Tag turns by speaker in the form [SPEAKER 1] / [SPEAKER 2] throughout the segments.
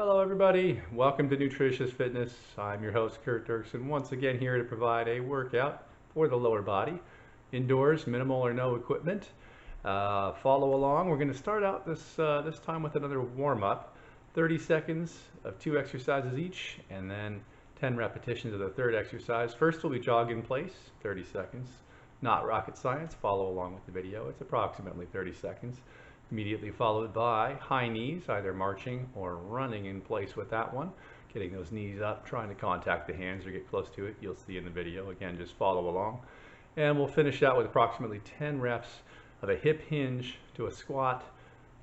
[SPEAKER 1] Hello everybody, welcome to Natritious FITNESS. I'm your host Kurt Dirksen, once again here to provide a workout for the lower body. Indoors, minimal or no equipment. Follow along. We're going to start out this time with another warm-up. 30 seconds of 2 exercises each, and then 10 repetitions of the third exercise. First we'll be jog in place, 30 seconds. Not rocket science, follow along with the video. It's approximately 30 seconds. Immediately followed by high knees, either marching or running in place with that one. Getting those knees up, trying to contact the hands or get close to it. You'll see in the video. Again, just follow along. And we'll finish out with approximately 10 reps of a hip hinge to a squat.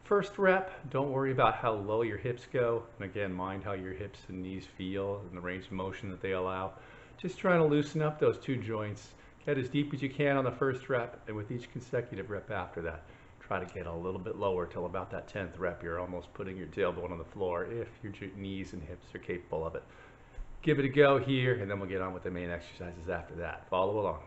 [SPEAKER 1] First rep, don't worry about how low your hips go. And again, mind how your hips and knees feel and the range of motion that they allow. Just trying to loosen up those two joints. Get as deep as you can on the first rep, and with each consecutive rep after that, try to get a little bit lower till about that 10th rep. You're almost putting your tailbone on the floor if your knees and hips are capable of it. Give it a go here, and then we'll get on with the main exercises after that. Follow along.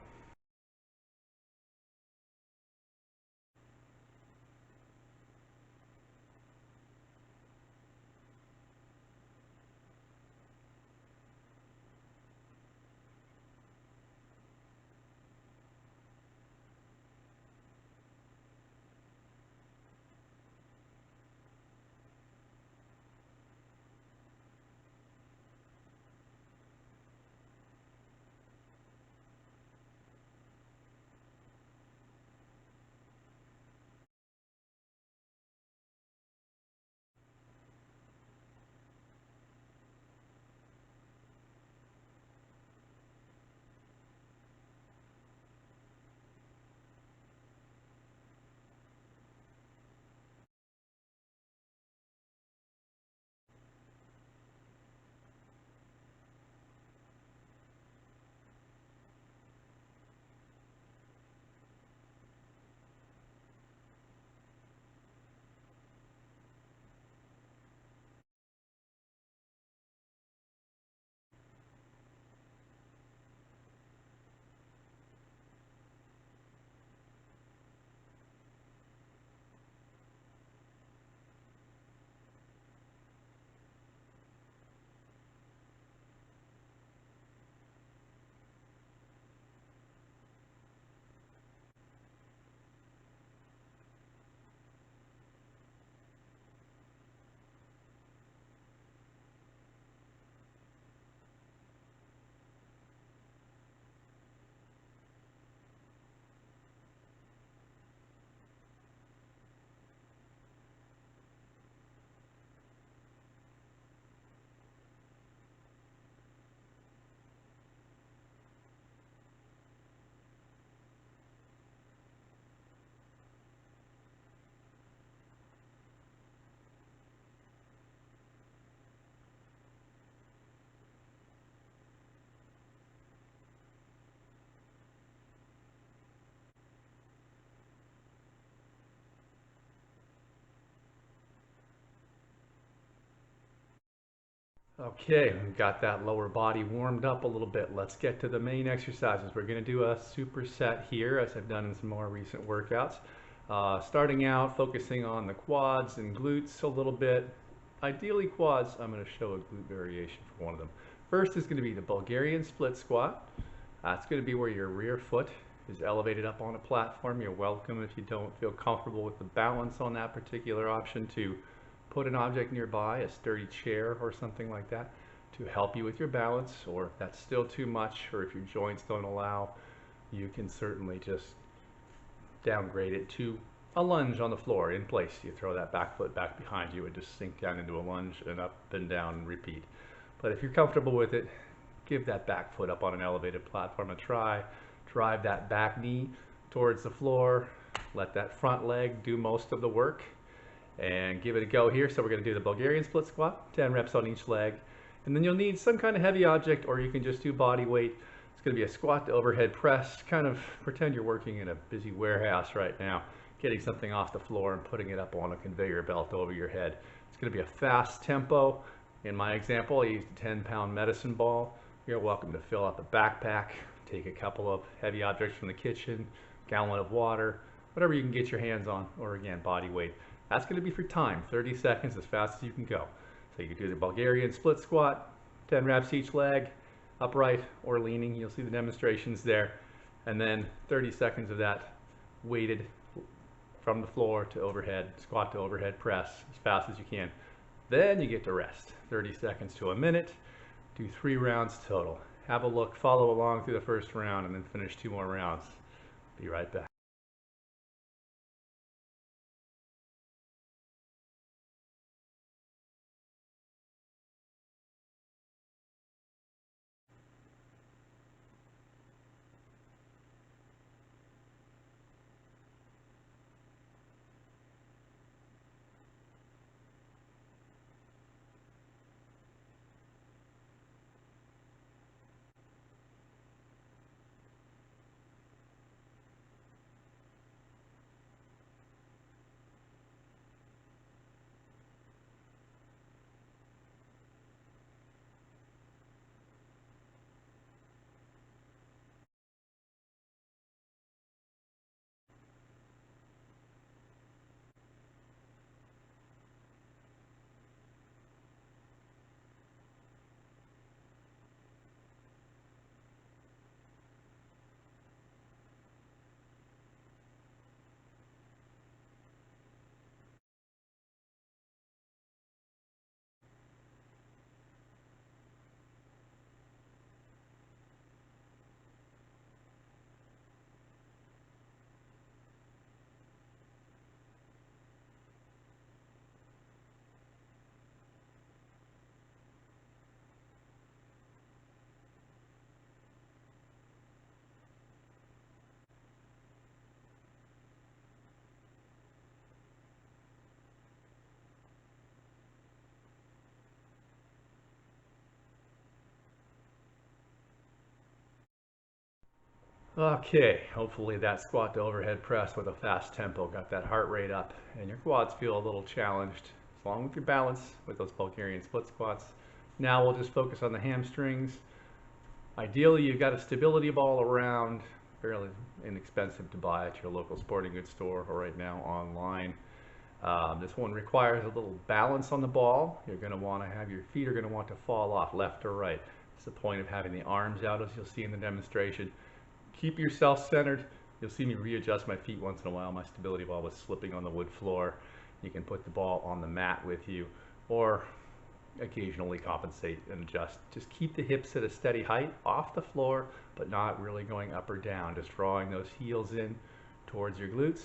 [SPEAKER 1] Okay, we've got that lower body warmed up a little bit. Let's get to the main exercises. We're going to do a superset here, as I've done in some more recent workouts. Starting out, focusing on the quads and glutes a little bit. Ideally quads. I'm going to show a glute variation for one of them. First is going to be the Bulgarian Split Squat. That's going to be where your rear foot is elevated up on a platform. You're welcome, if you don't feel comfortable with the balance on that particular option, to put an object nearby, a sturdy chair or something like that, to help you with your balance. Or if that's still too much, or if your joints don't allow, you can certainly just downgrade it to a lunge on the floor in place. You throw that back foot back behind you and just sink down into a lunge and up and down and repeat. But if you're comfortable with it, give that back foot up on an elevated platform a try. Drive that back knee towards the floor. Let that front leg do most of the work, and give it a go here. So we're going to do the Bulgarian Split Squat, 10 reps on each leg. And then you'll need some kind of heavy object, or you can just do body weight. It's going to be a squat to overhead press. Kind of pretend you're working in a busy warehouse right now, getting something off the floor and putting it up on a conveyor belt over your head. It's going to be a fast tempo. In my example, I used a 10-pound medicine ball. You're welcome to fill up a backpack, take a couple of heavy objects from the kitchen, gallon of water, whatever you can get your hands on, or again, body weight. That's going to be for time, 30 seconds, as fast as you can go. So you could do the Bulgarian Split Squat, 10 reps each leg, upright or leaning. You'll see the demonstrations there. And then 30 seconds of that weighted from the floor to overhead, squat to overhead press as fast as you can. Then you get to rest, 30 seconds to a minute. Do 3 rounds total. Have a look, follow along through the first round, and then finish 2 more rounds. Be right back. Okay, hopefully that squat to overhead press with a fast tempo got that heart rate up and your quads feel a little challenged, along with your balance with those Bulgarian split squats. Now we'll just focus on the hamstrings. Ideally, you've got a stability ball around, fairly inexpensive to buy at your local sporting goods store or right now online. This one requires a little balance on the ball. You're going to want to have your feet are going to want to fall off left or right. It's the point of having the arms out, as you'll see in the demonstration. Keep yourself centered. You'll see me readjust my feet once in a while. My stability ball was slipping on the wood floor. You can put the ball on the mat with you or occasionally compensate and adjust. Just keep the hips at a steady height off the floor, but not really going up or down. Just drawing those heels in towards your glutes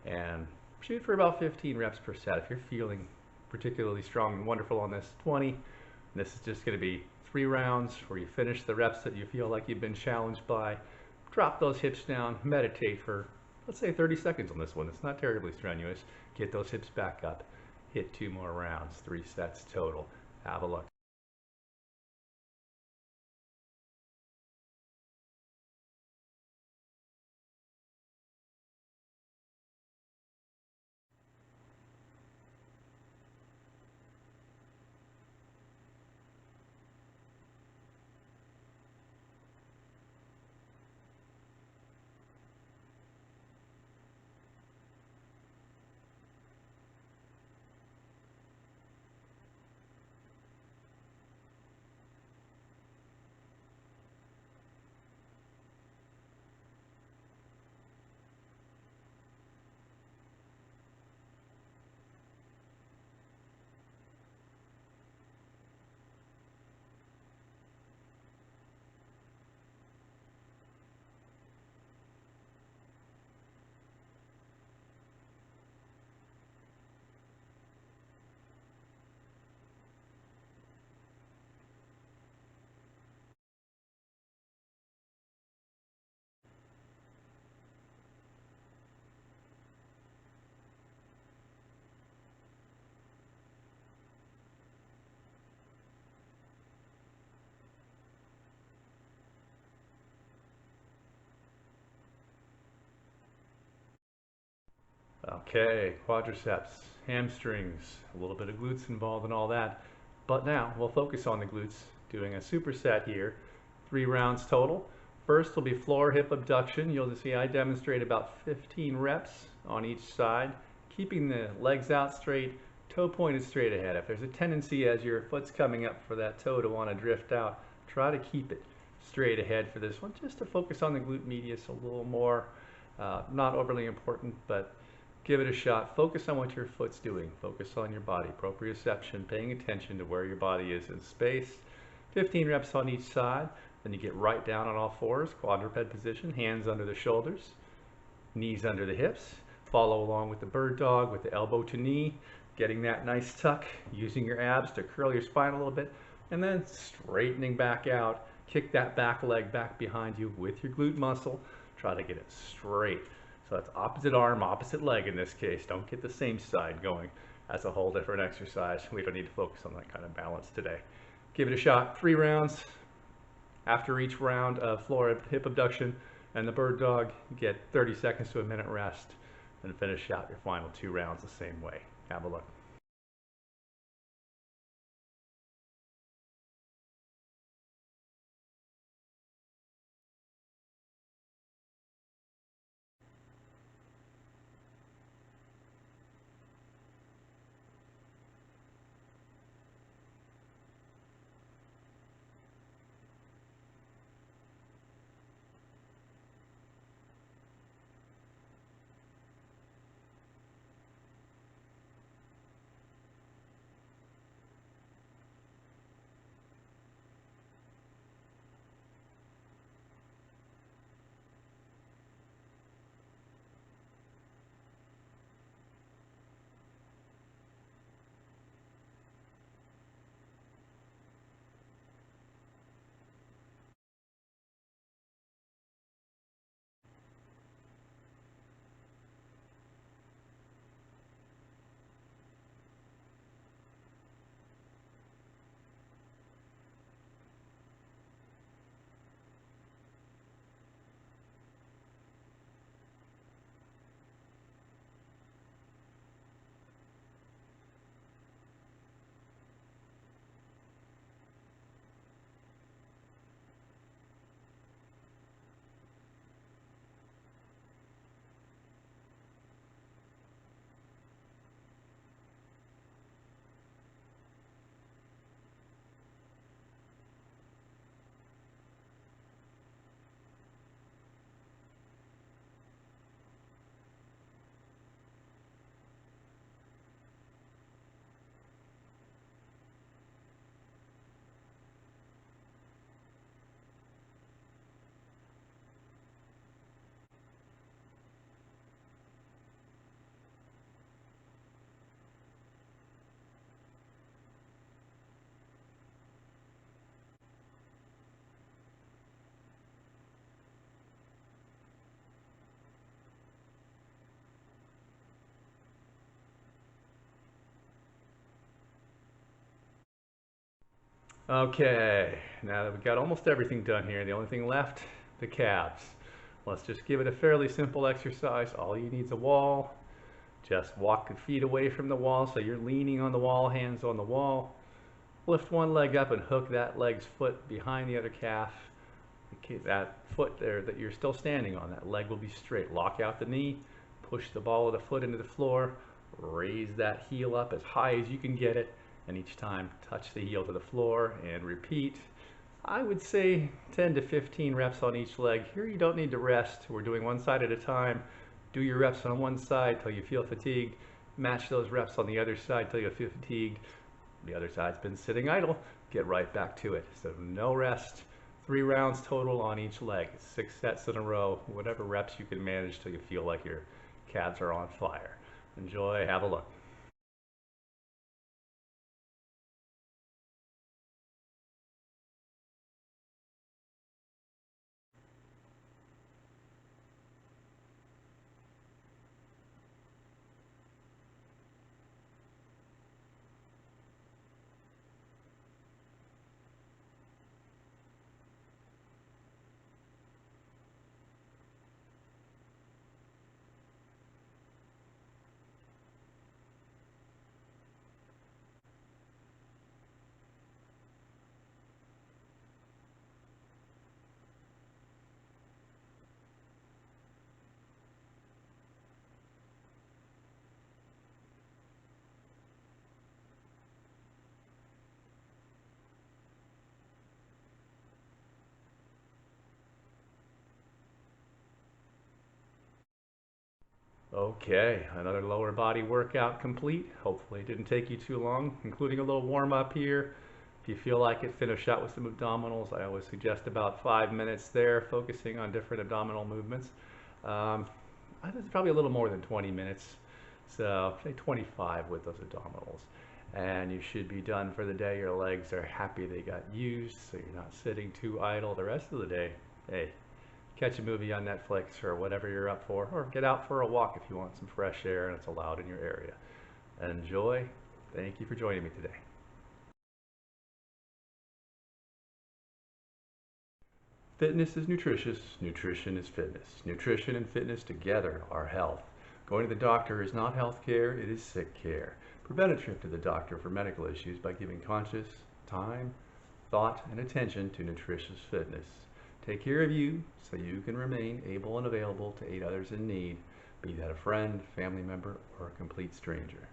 [SPEAKER 1] and shoot for about 15 reps per set. If you're feeling particularly strong and wonderful on this, 20. This is just going to be 3 rounds where you finish the reps that you feel like you've been challenged by. Drop those hips down, meditate for, let's say 30 seconds on this one. It's not terribly strenuous. Get those hips back up. Hit 2 more rounds, 3 sets total. Have a look. Okay, quadriceps, hamstrings, a little bit of glutes involved in all that. But now we'll focus on the glutes, doing a superset here. 3 rounds total. First will be floor hip abduction. You'll see I demonstrate about 15 reps on each side, keeping the legs out straight, toe pointed straight ahead. If there's a tendency as your foot's coming up for that toe to want to drift out, try to keep it straight ahead for this one, just to focus on the glute medius a little more. Not overly important, but give it a shot. Focus on what your foot's doing. Focus on your body, proprioception, paying attention to where your body is in space. 15 reps on each side. Then you get right down on all fours, quadruped position, hands under the shoulders, knees under the hips. Follow along with the bird dog with the elbow to knee, getting that nice tuck, using your abs to curl your spine a little bit, and then straightening back out. Kick that back leg back behind you with your glute muscle. Try to get it straight. So that's opposite arm, opposite leg in this case. Don't get the same side going. That's a whole different exercise. We don't need to focus on that kind of balance today. Give it a shot. 3 rounds. After each round of floor hip abduction and the bird dog, get 30 seconds to a minute rest and finish out your final 2 rounds the same way. Have a look. Okay, now that we've got almost everything done here, the only thing left, the calves. Let's just give it a fairly simple exercise. All you need is a wall. Just walk your feet away from the wall so you're leaning on the wall, hands on the wall. Lift one leg up and hook that leg's foot behind the other calf. That foot there that you're still standing on, that leg will be straight. Lock out the knee, push the ball of the foot into the floor, raise that heel up as high as you can get it, and each time touch the heel to the floor and repeat. I would say 10 to 15 reps on each leg. Here you don't need to rest. We're doing one side at a time. Do your reps on one side till you feel fatigued. Match those reps on the other side till you feel fatigued. The other side's been sitting idle. Get right back to it. So no rest. 3 rounds total on each leg. 6 sets in a row. Whatever reps you can manage till you feel like your calves are on fire. Enjoy. Have a look. Okay, another lower body workout complete. Hopefully it didn't take you too long, including a little warm up here. If you feel like it, finish out with some abdominals. I always suggest about 5 minutes there, focusing on different abdominal movements. I think it's probably a little more than 20 minutes, so say 25 with those abdominals. And you should be done for the day. Your legs are happy they got used, so you're not sitting too idle the rest of the day. Hey, catch a movie on Netflix or whatever you're up for, or get out for a walk if you want some fresh air and it's allowed in your area. Enjoy. Thank you for joining me today. Fitness is nutritious, nutrition is fitness. Nutrition and fitness together are health. Going to the doctor is not health care, it is sick care. Prevent a trip to the doctor for medical issues by giving conscious time, thought, and attention to nutritious fitness. Take care of you so you can remain able and available to aid others in need, be that a friend, family member, or a complete stranger.